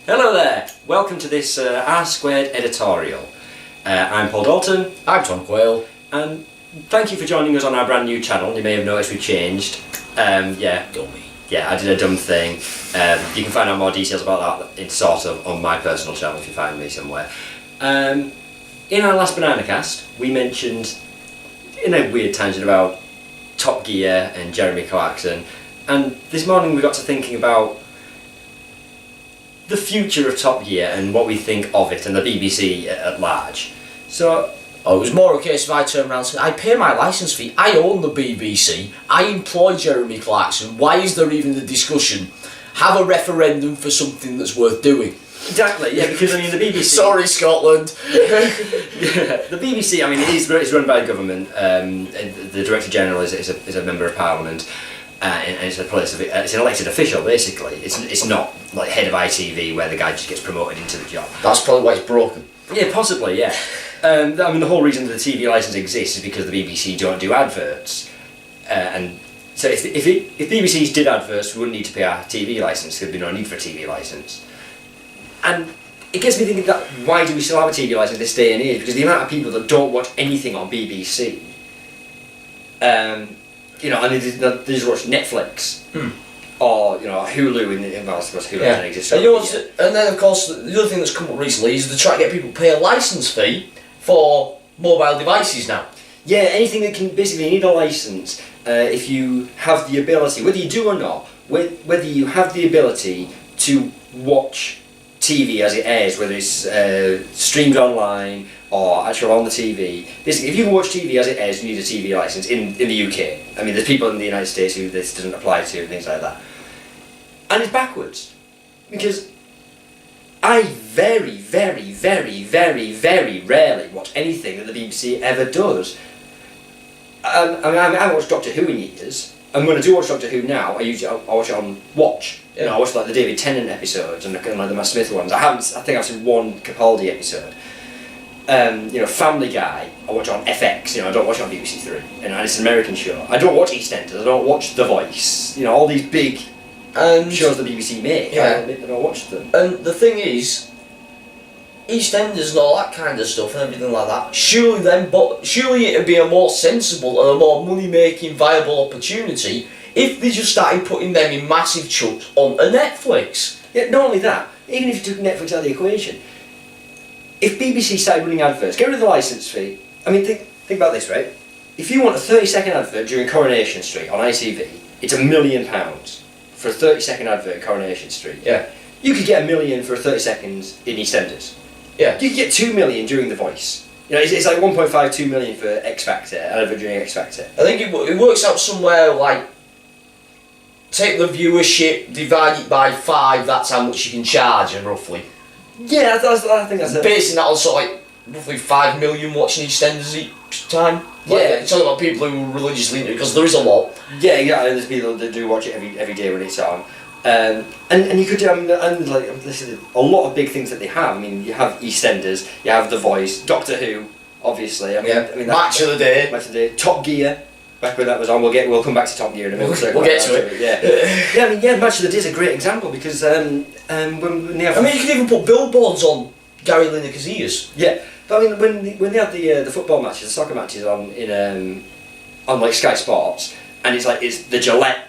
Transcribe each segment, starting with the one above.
Hello there, welcome to this R2 editorial. I'm Paul Dalton. I'm Tom Quayle. And thank you for joining us on our brand new channel. You may have noticed we changed. Dummy. Yeah, I did a dumb thing. You can find out more details about that in sort of on my personal channel if you find me somewhere. In our last Banana Cast, we mentioned, in a weird tangent, about Top Gear and Jeremy Clarkson. And this morning we got to thinking about the future of Top Gear and what we think of it and the BBC at large. So, it was more a case of I turn around and say, I pay my licence fee, I own the BBC, I employ Jeremy Clarkson, why is there even a discussion? Have a referendum for something that's worth doing. Exactly, yeah, because I mean the BBC... Sorry, Scotland. Yeah, the BBC, I mean, it's run by the government. The Director General is a member of Parliament. And it's an elected official basically. It's not like head of ITV where the guy just gets promoted into the job. That's probably why it's broken. Yeah, possibly, yeah. I mean, the whole reason that the TV licence exists is because the BBC don't do adverts. And so if BBCs did adverts, we wouldn't need to pay our TV licence. There'd be no need for a TV licence. And it gets me thinking that why do we still have a TV licence this day and age? Because the amount of people that don't watch anything on BBC. You know, and they just watch Netflix or Hulu. Well, I suppose Hulu doesn't exist. And then of course the other thing that's come up recently is they're trying to get people to pay a licence fee for mobile devices now. Yeah, anything that can basically need a licence. If you have the ability, whether you do or not, whether you have the ability to watch TV as it airs, whether it's streamed online or actually on the TV. Basically, if you can watch TV as it airs, you need a TV licence in the UK. I mean, there's people in the United States who this doesn't apply to and things like that. And it's backwards. Because I very, very, very, very, very rarely watch anything that the BBC ever does. I haven't watched Doctor Who in years. And when I do watch Doctor Who now, I watch it on Watch. Yeah. I watch like the David Tennant episodes and like the Matt Smith ones. I think I've seen one Capaldi episode. Family Guy, I watch on FX, I don't watch it on BBC Three, and it's an American show. I don't watch EastEnders, I don't watch The Voice, all these big shows the BBC make, I don't watch them. And the thing is, EastEnders and all that kind of stuff and everything like that, surely it'd be a more sensible and a more money-making viable opportunity if they just started putting them in massive chunks onto Netflix. Yeah, not only that, even if you took Netflix out of the equation, if BBC started running adverts, get rid of the licence fee. I mean, think about this, right? If you want a 30-second advert during Coronation Street on ITV, it's £1 million for a 30-second advert in Coronation Street. Yeah. You could get £1 million for 30 seconds in EastEnders. Yeah. You could get £2 million during The Voice. It's like 1.52 million for X Factor, an advert during X Factor. I think it works out somewhere like, take the viewership, divide it by 5, that's how much you can charge, roughly. Yeah, I think that's it. Basing that on sort of like roughly 5 million watching EastEnders each time. It's all about people who are religiously into it, because there is a lot. Yeah, and there's people that do watch it every day when it's on. And you could do, listen, a lot of big things that they have. I mean, you have EastEnders, you have The Voice, Doctor Who, obviously. Match of the Day, Top Gear. Back when that was on, we'll come back to Top Gear in a minute. We'll get to it. Yeah. Match of the Day is a great example because when they have. You can even put billboards on Gary Lineker's ears. Yeah, but I mean when they have the football matches, the soccer matches on like Sky Sports, and it's the Gillette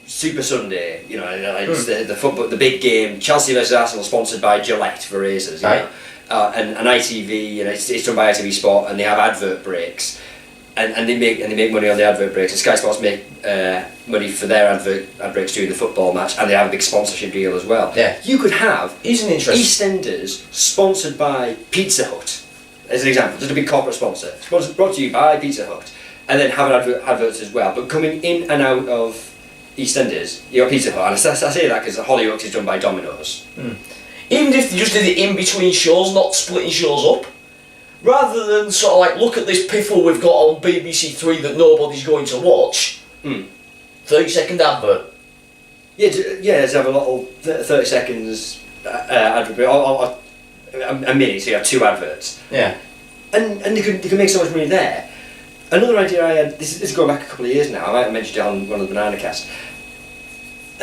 Super Sunday, it's the football, the big game, Chelsea versus Arsenal, sponsored by Gillette for razors, and ITV, it's done by ITV Sport, and they have advert breaks. And they make money on the advert breaks. And Sky Sports make money for their ad breaks during the football match, and they have a big sponsorship deal as well. Yeah, you could have EastEnders sponsored by Pizza Hut, as an example, just a big corporate sponsor, brought to you by Pizza Hut, and then have adverts as well. But coming in and out of EastEnders, you got Pizza Hut, and I say that because Hollyoaks is done by Domino's. Even if they just did it in between shows, not splitting shows up. Rather than sort of like, look at this piffle we've got on BBC Three that nobody's going to watch. 30-second advert. Yeah, just have a little 30 seconds advert, or a minute, so you have 2 adverts. Yeah. And you can make so much money there. Another idea I had, this is going back a couple of years now, I might have mentioned it on one of the Banana Casts,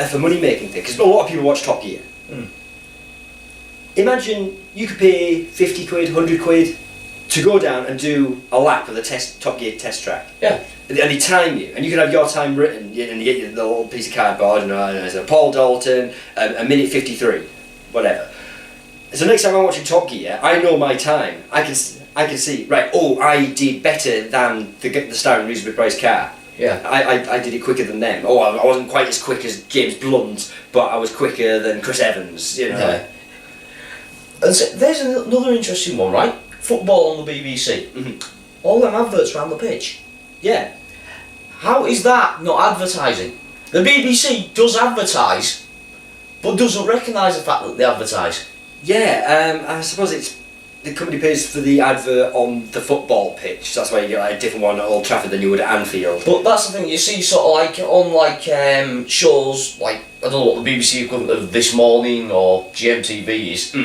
for money making thing, because a lot of people watch Top Gear. imagine you could pay 50 quid, 100 quid to go down and do a lap of the Top Gear test track. Yeah. And they time you, and you can have your time written, and you get the little piece of cardboard, and so Paul Dalton, a minute 53, whatever. So next time I'm watching Top Gear, I know my time. I can see, right, oh, I did better than the star in reasonably priced car. Yeah. I did it quicker than them. Oh, I wasn't quite as quick as James Blunt, but I was quicker than Chris Evans, you know. Yeah. And so there's another interesting one, right? Football on the BBC. Mm-hmm. All them adverts around the pitch. Yeah. How is that not advertising? The BBC does advertise, but doesn't recognise the fact that they advertise. Yeah, I suppose it's the company pays for the advert on the football pitch. So that's why you get like a different one at Old Trafford than you would at Anfield. But that's the thing, you see sort of like on like shows like, I don't know what the BBC equivalent of This Morning or GMTV is,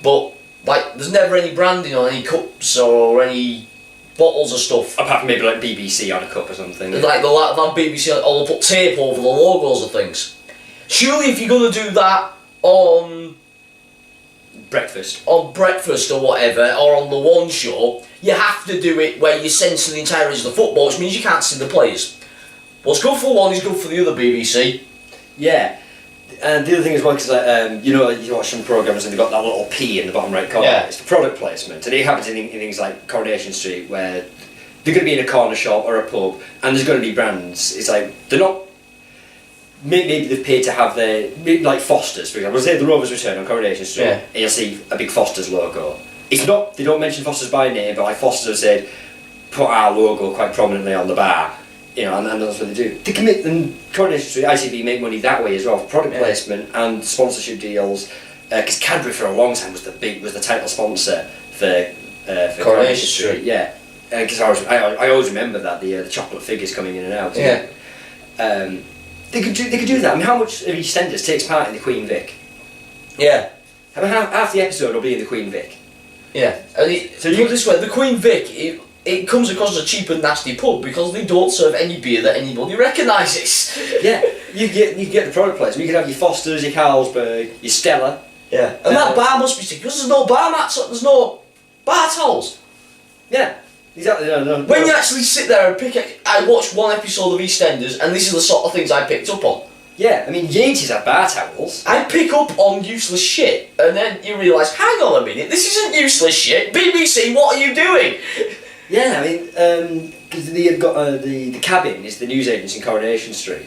but like there's never any branding on any cups or any bottles of stuff. Apart from maybe like BBC on a cup or something. Like they'll have BBC, or they'll put tape over the logos of things. Surely if you're going to do that on breakfast or whatever, or on the one show, you have to do it where you censor the entirety of the football, which means you can't see the players. What's good for one is good for the other, BBC. Yeah, and the other thing as well, because you know, you watch some programmes and they've got that little P in the bottom right corner. Yeah. It's the product placement, and it happens in things like Coronation Street, where they're going to be in a corner shop or a pub, and there's going to be brands. It's like they're not. Maybe they've paid to have their, like Foster's, for example. Say the Rovers return on Coronation Street, Yeah. and you'll see a big Foster's logo. It's not, they don't mention Foster's by name, but like Foster's have said, put our logo quite prominently on the bar, you know, and that's what they do. They commit, and Coronation Street, ITV make money that way as well, for product placement and sponsorship deals, because Cadbury for a long time was the title sponsor for Coronation Street. Yeah, because I always remember that, the chocolate figures coming in and out. Yeah. They could do that. I mean, how much of EastEnders takes part in the Queen Vic? Yeah. I mean, half the episode will be in the Queen Vic. Yeah. And so put it this way, the Queen Vic, it comes across as a cheap and nasty pub because they don't serve any beer that anybody recognises. Yeah, you get the product placement. You can have your Foster's, your Carlsberg, your Stella. Yeah. And that bar must be sick because there's no bar mats, there's no bar towels. Yeah. Exactly. No. When you actually sit there and pick it, I watched one episode of EastEnders and this is the sort of things I picked up on. Yeah, I mean, Yates's have bar towels. I pick up on useless shit and then you realise, hang on a minute, this isn't useless shit. BBC, what are you doing? Yeah, I mean, because they've got the Cabin is the news agency in Coronation Street,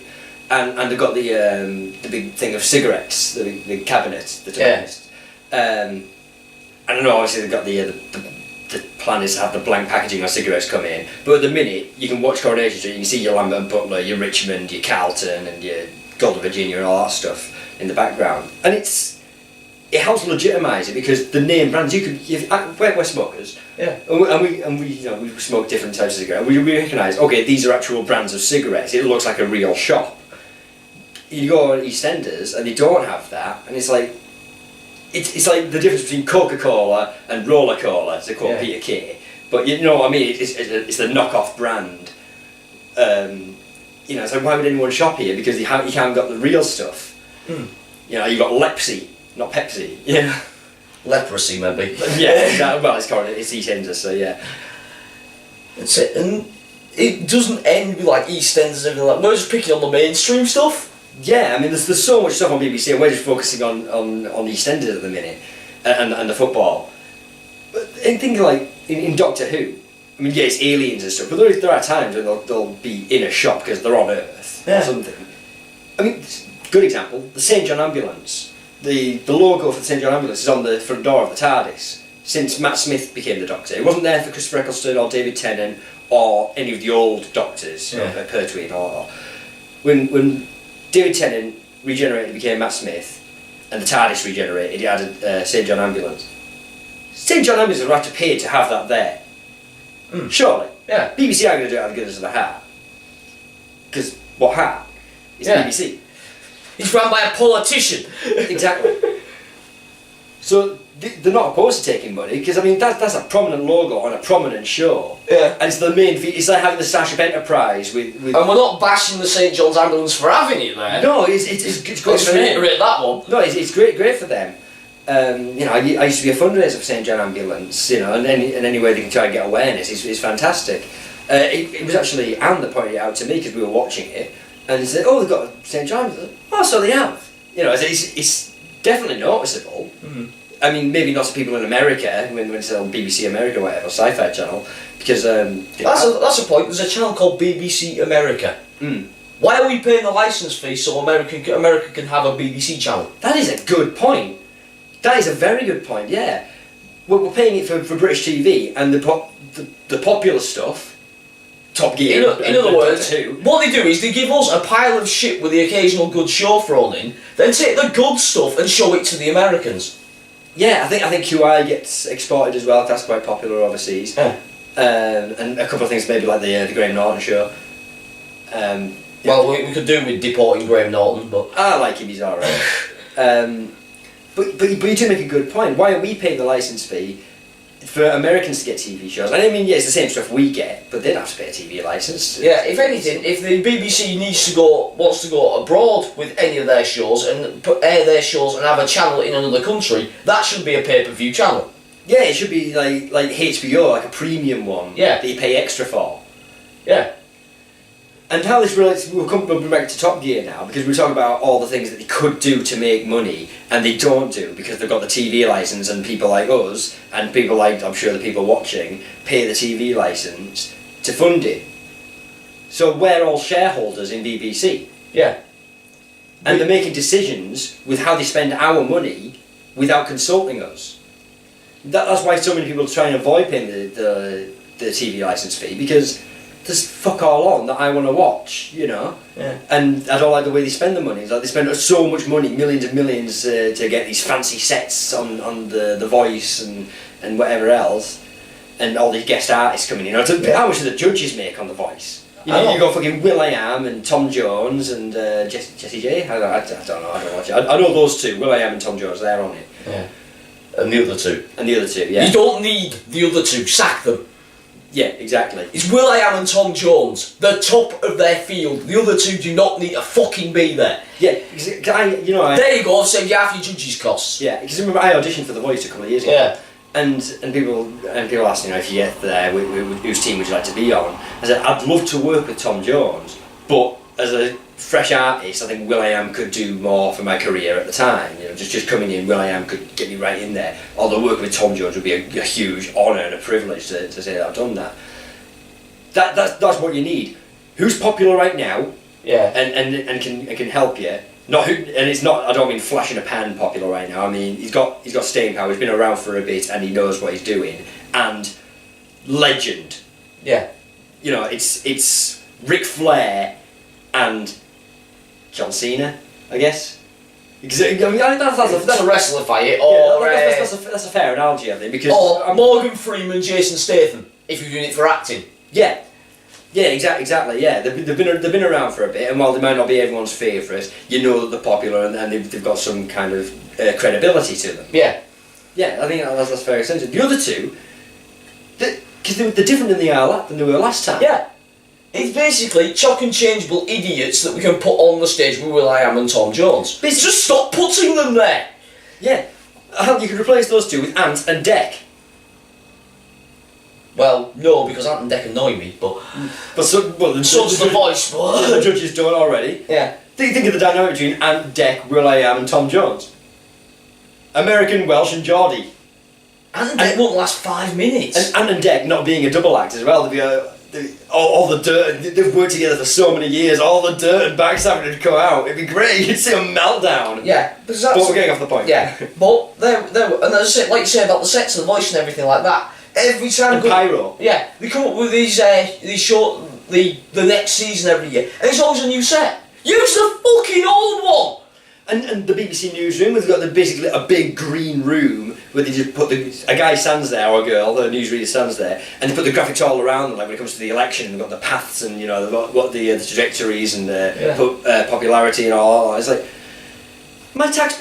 and they've got the big thing of cigarettes, the cabinet, the tobacconist. I don't know. Obviously, they've got the plan is to have the blank packaging on cigarettes come in, but at the minute you can watch Coronation Street, you can see your Lambert and Butler, your Richmond, your Carlton, and your Golden Virginia, and all that stuff in the background, and it helps legitimise it because the name brands we're smokers, yeah, and we you know we smoke different types of cigarettes. We recognise, okay, these are actual brands of cigarettes. It looks like a real shop. You go on EastEnders and they don't have that, and it's like. It's like the difference between Coca-Cola and Roller Cola, to quote Peter Kay. But you know what I mean? It's the knockoff brand. You know, it's like, why would anyone shop here? Because you haven't got the real stuff. You know, you've got Lepsy, not Pepsi. Yeah. Leprosy, maybe. Yeah, exactly. Well, it's EastEnders, so yeah. That's it. And it doesn't end with like EastEnders and everything like that. We're just picking on the mainstream stuff. Yeah, I mean, there's so much stuff on BBC, and we're just focusing on EastEnders at the minute, and the football. But in things like in Doctor Who, I mean, yeah, it's aliens and stuff, but there are times when they'll be in a shop because they're on Earth or something. I mean, good example, the St John Ambulance. The logo for the St John Ambulance is on the front door of the TARDIS since Matt Smith became the Doctor. It wasn't there for Christopher Eccleston or David Tennant or any of the old Doctors, Pertwee or when David Tennant regenerated, became Matt Smith, and the TARDIS regenerated, he added St John Ambulance. St John Ambulance would have to pay to have that there. Surely. Yeah. BBC aren't going to do it out of the goodness of the heart. Because what heart? It's BBC. It's run by a politician. Exactly. So they're not opposed to taking money, because I mean that's a prominent logo on a prominent show. Yeah. And it's the main it's like having the Starship Enterprise with and we're not bashing the St John's Ambulance for having it there. No, it's great for them. Reiterate that one. No, it's great for them. I used to be a fundraiser for St John Ambulance, and any way they can try and get awareness is fantastic. It was actually Anne that pointed it out to me because we were watching it, and he said, "Oh, they've got St John's." Oh, so they have. It's definitely noticeable. Mm-hmm. I mean, maybe not to people in America when it's on BBC America or whatever, Sci-Fi Channel, because that's a point. There's a channel called BBC America. Mm. Why are we paying a licence fee so America can have a BBC channel? That is a good point. That is a very good point. Yeah, we're paying it for British TV and the popular stuff. Top Gear. In other words, what they do is they give us a pile of shit with the occasional good show thrown in, then take the good stuff and show it to the Americans. Yeah, I think QI gets exported as well. That's quite popular overseas. Yeah. And a couple of things maybe like the Graham Norton show. Well, we could do with deporting Graham Norton, but I like him. He's alright. But you do make a good point. Why are we paying the licence fee for Americans to get TV shows? I mean, yeah, it's the same stuff we get, but they'd have to pay a TV licence. Yeah, if anything, if the BBC wants to go abroad with any of their shows and air their shows and have a channel in another country, that should be a pay-per-view channel. Yeah, it should be like HBO, like a premium one. Yeah. That you pay extra for. Yeah. And how this relates, we'll be back to Top Gear now, because we're talking about all the things that they could do to make money, and they don't do, because they've got the TV licence, and people like us, and people like, I'm sure the people watching, pay the TV licence to fund it. So we're all shareholders in BBC. Yeah. And they're making decisions with how they spend our money without consulting us. That's why so many people try and avoid paying the TV licence fee, because there's fuck all on that I want to watch, Yeah. And I don't like the way they spend the money. It's like they spend so much money, millions and millions, to get these fancy sets on the Voice and whatever else, and all these guest artists coming in. How much do the judges make on the Voice? You got fucking will.i.am and Tom Jones and Jessie J. I don't know. I don't watch it. I know those two, will.i.am and Tom Jones. They're on it. Yeah. And the other two. Yeah. You don't need the other two. Sack them. Yeah, exactly. It's will.i.am and Tom Jones, the top of their field. The other two do not need to fucking be there. Yeah, there you go, I've saved you half your judges' costs. Yeah, because remember I auditioned for The Voice a couple of years ago. Yeah. And people asked, if you get there, whose team would you like to be on? I said, I'd love to work with Tom Jones, but as a fresh artist, I think will.i.am could do more for my career at the time. Just coming in, will.i.am could get me right in there. Although working with Tom Jones would be a huge honour and a privilege to say that I've done that. That's what you need. Who's popular right now? Yeah. And can help you. And it's not. I don't mean flash in a pan popular right now. I mean he's got staying power. He's been around for a bit and he knows what he's doing. And legend. Yeah. It's Ric Flair and John Cena, I guess. That's a wrestler fight, or that's a fair analogy, I think, because Morgan Freeman, Jason Statham, if you're doing it for acting. Yeah, exactly. Yeah, they've been around for a bit, and while they might not be everyone's favourite, you know that they're popular and they've got some kind of credibility to them. Yeah, I think that's fair extension. The other two, because they're different than they were last time. Yeah. It's basically chalk and changeable idiots that we can put on the stage with will.i.am and Tom Jones. But just stop putting them there! Yeah. You could replace those two with Ant and Dec. Well, no, because Ant and Dec annoy me, but so does the Voice. The judges do it already. Yeah. Think of the dynamic between Ant, Dec, will.i.am and Tom Jones. American, Welsh and Geordie. Ant and Dec won't last 5 minutes. And Ant and Dec not being a double act as well. There'd be all the dirt, they've worked together for so many years, all the dirt and backstabbing would come out. It'd be great, you'd see a meltdown. Yeah, but we're getting off the point. Yeah, but and as I say, like you say about the sets and the Voice and everything like that, every time and pyro. Yeah, they come up with these short the next season every year, and it's always a new set. Use the fucking old one. And the BBC newsroom, they've got basically a big green room where they just put a guy stands there, or a girl, the newsreader stands there, and they put the graphics all around them, like when it comes to the election, they've got the paths and they've got what the trajectories and popularity and all. It's like, my tax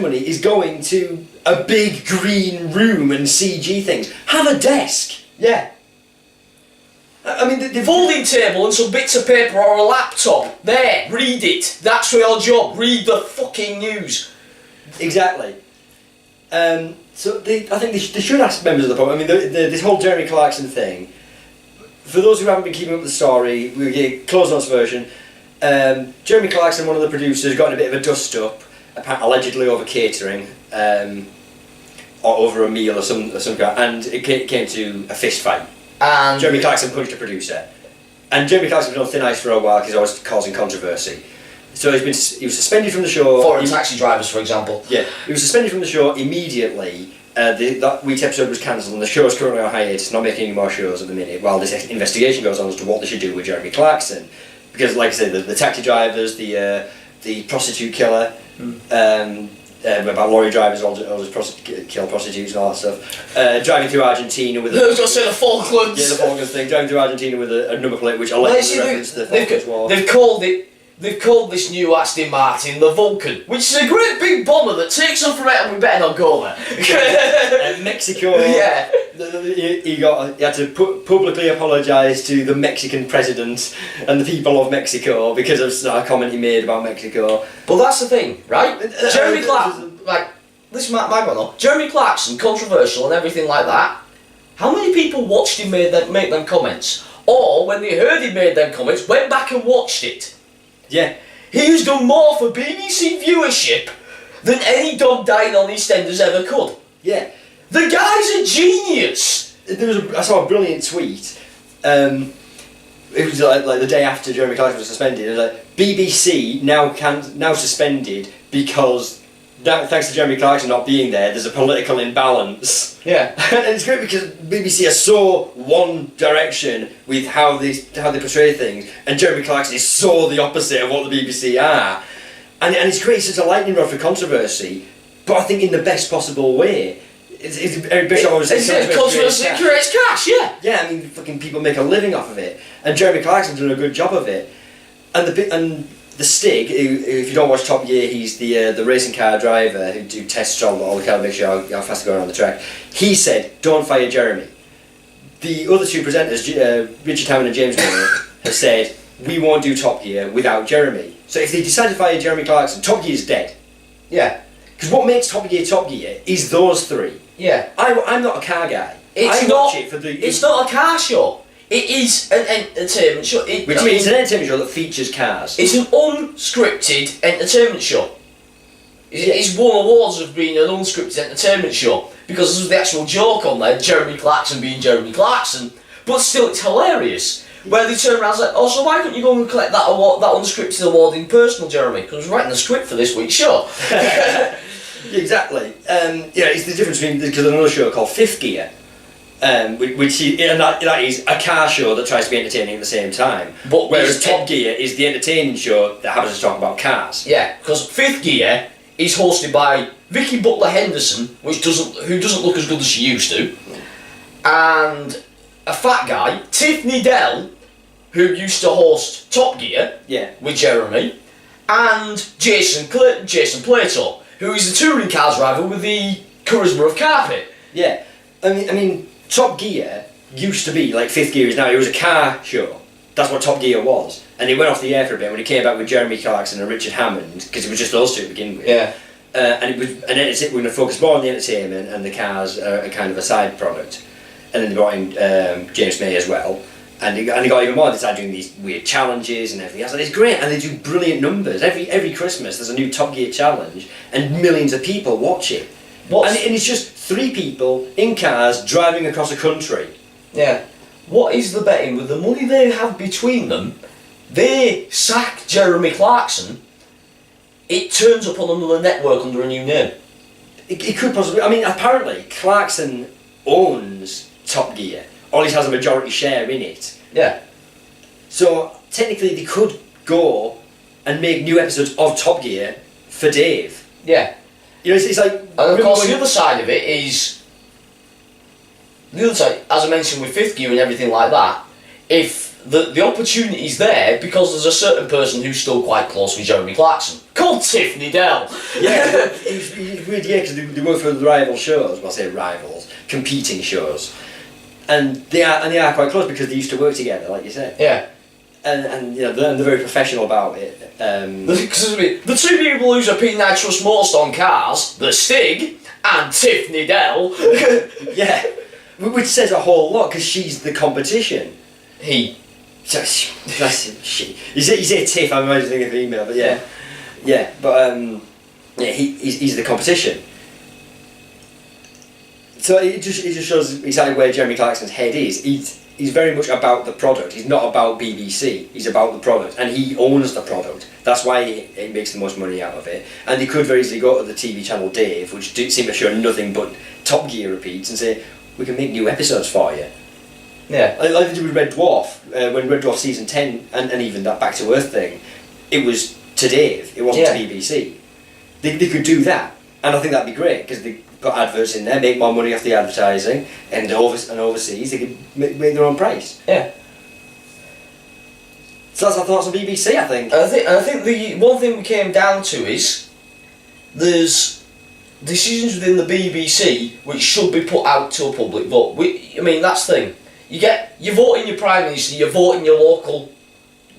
money is going to a big green room and CG things. Have a desk. Yeah. I mean, the folding table and some bits of paper or a laptop. There, read it. That's your job. Read the fucking news. Exactly. So I think they should ask members of the public. I mean, this whole Jeremy Clarkson thing. For those who haven't been keeping up with the story, we get closed notes version. Jeremy Clarkson, one of the producers, got in a bit of a dust-up, allegedly over catering, or over a meal or some kind, and it came to a fist fight. And Jeremy Clarkson punched a producer. And Jeremy Clarkson was on thin ice for a while because he was always causing controversy. So he was suspended from the show. Foreign taxi drivers, for example. Yeah, he was suspended from the show immediately. That week's episode was cancelled and the show is currently on hiatus, not making any more shows at the minute, while this investigation goes on as to what they should do with Jeremy Clarkson. Because, like I said, the taxi drivers, the prostitute killer, about lorry drivers all just kill prostitutes and all that stuff. Driving through Argentina with I was going to say the Falklands. Yeah, the Falklands thing. Driving through Argentina with a number plate which allegedly referenced the Falklands War. They've called this new Aston Martin the Vulcan, which is a great big bomber that takes off from it, and we better not go there. Mexico. Yeah. He had to publicly apologise to the Mexican president and the people of Mexico because of a comment he made about Mexico. But that's the thing, right? Jeremy Clarkson, this is my one though. Jeremy Clarkson, controversial and everything like that. How many people watched him make them comments? Or, when they heard he made them comments, went back and watched it? Yeah. He's done more for BBC viewership than any dog dying on EastEnders ever could. Yeah. The guy's a genius! I saw a brilliant tweet. It was like the day after Jeremy Clarkson was suspended. It was like, BBC now suspended because thanks to Jeremy Clarkson not being there, there's a political imbalance. Yeah. And it's great because BBC are so one direction with how they portray things, and Jeremy Clarkson is so the opposite of what the BBC are. And it's great, it's such a lightning rod for controversy, but I think in the best possible way. Eric Bishop always says controversy creates cash, yeah. Yeah, I mean, fucking people make a living off of it, and Jeremy Clarkson's done a good job of it. And the Stig, who, if you don't watch Top Gear, he's the racing car driver who tests all the car, make sure how fast they go around the track. He said, "Don't fire Jeremy." The other two presenters, Richard Hammond and James Miller, have said, "We won't do Top Gear without Jeremy." So if they decide to fire Jeremy Clarkson, Top Gear's dead. Yeah. Because what makes Top Gear is those three. Yeah. I'm not a car guy. It's not a car show. It is an entertainment show. Which means it's an entertainment show that features cars. It's an unscripted entertainment show. It's won awards of being an unscripted entertainment show because there's the actual joke on there, Jeremy Clarkson being Jeremy Clarkson, but still it's hilarious. Where they turn around and say, "Oh, so why couldn't you go and collect that award, that unscripted award in personal, Jeremy? Because I was writing the script for this week's show." Exactly. It's the difference between, because another show called Fifth Gear, that is a car show that tries to be entertaining at the same time. But whereas Top Gear is the entertaining show that happens to talk about cars. Yeah, because Fifth Gear is hosted by Vicky Butler Henderson, who doesn't look as good as she used to, and a fat guy, Tiffany Dell, who used to host Top Gear with Jeremy, and Jason Plato, who is the touring car driver with the charisma of carpet. Yeah, I mean, Top Gear used to be like Fifth Gear is now. It was a car show. That's what Top Gear was, and it went off the air for a bit when it came back with Jeremy Clarkson and Richard Hammond, because it was just those two to begin with. Yeah. And we're going to focus more on the entertainment, and the cars are a kind of a side product. And then they brought in James May as well. And they got even more. They started doing these weird challenges and everything else. And it's great. And they do brilliant numbers. Every Christmas there's a new Top Gear challenge, and millions of people watch it. And it's just three people in cars driving across a country. Yeah. What is the betting? With the money they have between them, they sack Jeremy Clarkson. It turns up on another network under a new name. It could possibly. I mean, apparently Clarkson owns Top Gear. Or at least has a majority share in it. Yeah. So technically they could go and make new episodes of Top Gear for Dave. Yeah. You know, it's like... And of course the other side of it is... The other side, as I mentioned with Fifth Gear and everything like that, if the opportunity's there, because there's a certain person who's still quite close with Jeremy Clarkson, called Tiffany Dell. Yeah, it's weird, because they work for the rival shows, well I say rivals, competing shows. And they are quite close because they used to work together, like you said. Yeah. And they're very professional about it. The two people who's a P nitrous most on cars, the Stig and Tiffany Dell. Yeah, which says a whole lot because she's the competition. He. That's she. You say Tiff, I'm imagining a female, but yeah, but yeah, he's the competition. So it just shows exactly where Jeremy Clarkson's head is. He's very much about the product. He's not about BBC. He's about the product, and he owns the product. That's why he makes the most money out of it. And they could very easily go to the TV channel Dave, which seem to show nothing but Top Gear repeats, and say, we can make new episodes for you. Yeah. Like they did with Red Dwarf, when Red Dwarf season 10, and even that Back to Earth thing, it was to Dave, it wasn't to BBC. They could do that, and I think that'd be great, because they got adverts in there, make more money off the advertising, and overseas they could make their own price. Yeah. So that's our thoughts on BBC, I think. I think the one thing we came down to is there's decisions within the BBC which should be put out to a public vote. I mean, that's the thing. You vote in your Prime Minister, you vote in your local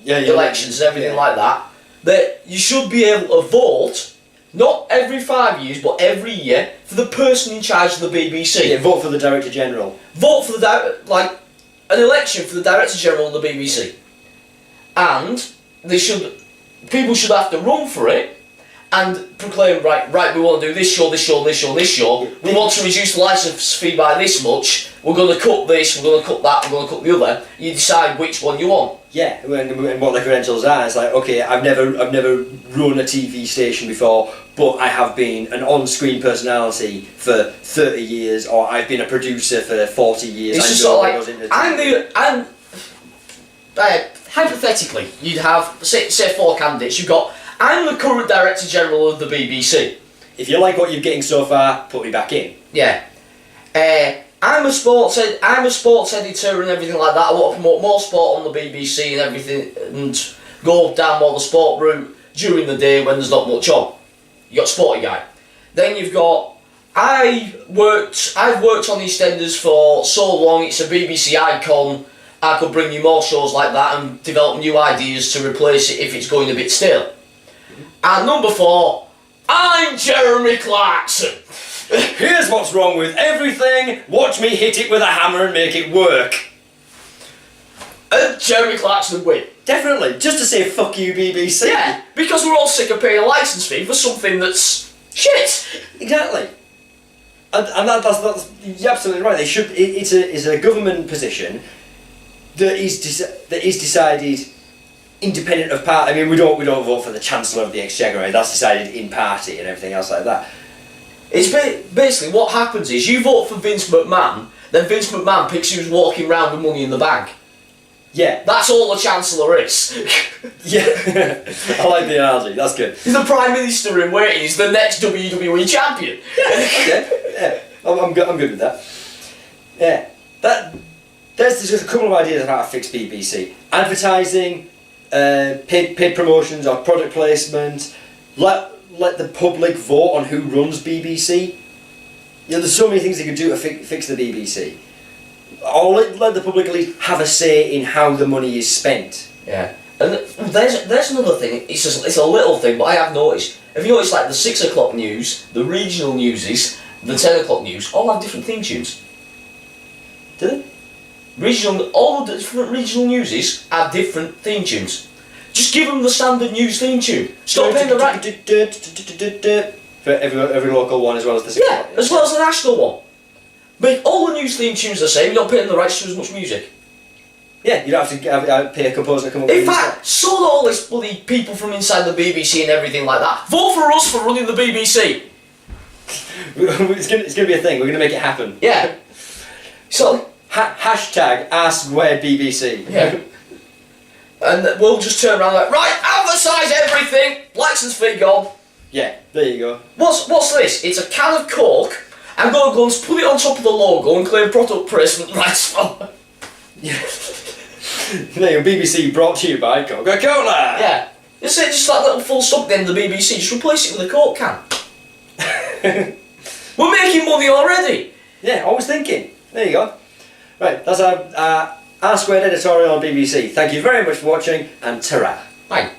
elections and everything like that. That you should be able to vote, not every 5 years, but every year, for the person in charge of the BBC. Yeah, vote for the Director General. Vote for an election for the Director General of the BBC. And people should have to run for it and proclaim, right, we want to do this show, this show, this show, this show. We want to reduce the licence fee by this much. We're going to cut this, we're going to cut that, we're going to cut the other. You decide which one you want. Yeah, and what the credentials are. It's like, okay, I've never run a TV station before, but I have been an on-screen personality for 30 years, or I've been a producer for 40 years. It's just sort of like, hypothetically, you'd have, say 4 candidates. You've got, I'm the current Director General of the BBC. If you like what you're getting so far, put me back in. Yeah. I'm a sports editor and everything like that. I want to promote more sport on the BBC and everything, and go down more the sport route during the day when there's not much on. You got sporty guy. Then you've got, I've worked on EastEnders for so long. It's a BBC icon. I could bring you more shows like that and develop new ideas to replace it if it's going a bit stale. And number 4, I'm Jeremy Clarkson. Here's what's wrong with everything. Watch me hit it with a hammer and make it work. And Jeremy Clarkson would win. Definitely, just to say fuck you BBC. Yeah, because we're all sick of paying a licence fee for something that's shit. Exactly. And that's you're absolutely right. They should. It's a government position that is decided independent of party. I mean, we don't vote for the Chancellor of the Exchequer. Right? That's decided in party and everything else like that. It's basically what happens is you vote for Vince McMahon, then Vince McMahon picks who's walking around with money in the bank. Yeah. That's all the Chancellor is. Yeah. I like the analogy. That's good. He's the Prime Minister in waiting. He's the next WWE champion. Yeah. I'm good with that. Yeah. There's just a couple of ideas of how to fix BBC. Advertising, paid promotions or product placement. Let the public vote on who runs BBC. There's so many things they could do to fix the BBC. Or let the public at least have a say in how the money is spent. Yeah. And there's another thing. It's a little thing, but I have noticed. Have you noticed, like, the 6 o'clock news, the regional newses, the 10 o'clock news, all have different theme tunes? Do they? All the different regional newses have different theme tunes. Just give them the standard news theme tune. Stop paying the right. For every local one as well as the 6 o'clock. Yeah, as well as the national one. Make all the news theme tunes the same. You're not paying the rights to as much music. Yeah, you don't have to pay a composer to come up with In fact, sod all this bloody people from inside the BBC and everything like that. Vote for us for running the BBC. It's going to be a thing. We're going to make it happen. Yeah. So hashtag ask where BBC. Yeah. And we'll just turn around like, right, advertise everything. Licence fee gone. Yeah, there you go. What's this? It's a can of Coke. I'm going to go and put it on top of the logo and claim product placement rights for. Yeah. There you go. BBC brought to you by Coca-Cola. Yeah. Just that little full stop at the end of the BBC. Just replace it with a Coke can. We're making money already. Yeah, always thinking. There you go. Right, that's our R Squared editorial on BBC. Thank you very much for watching, and ta-ra. Bye.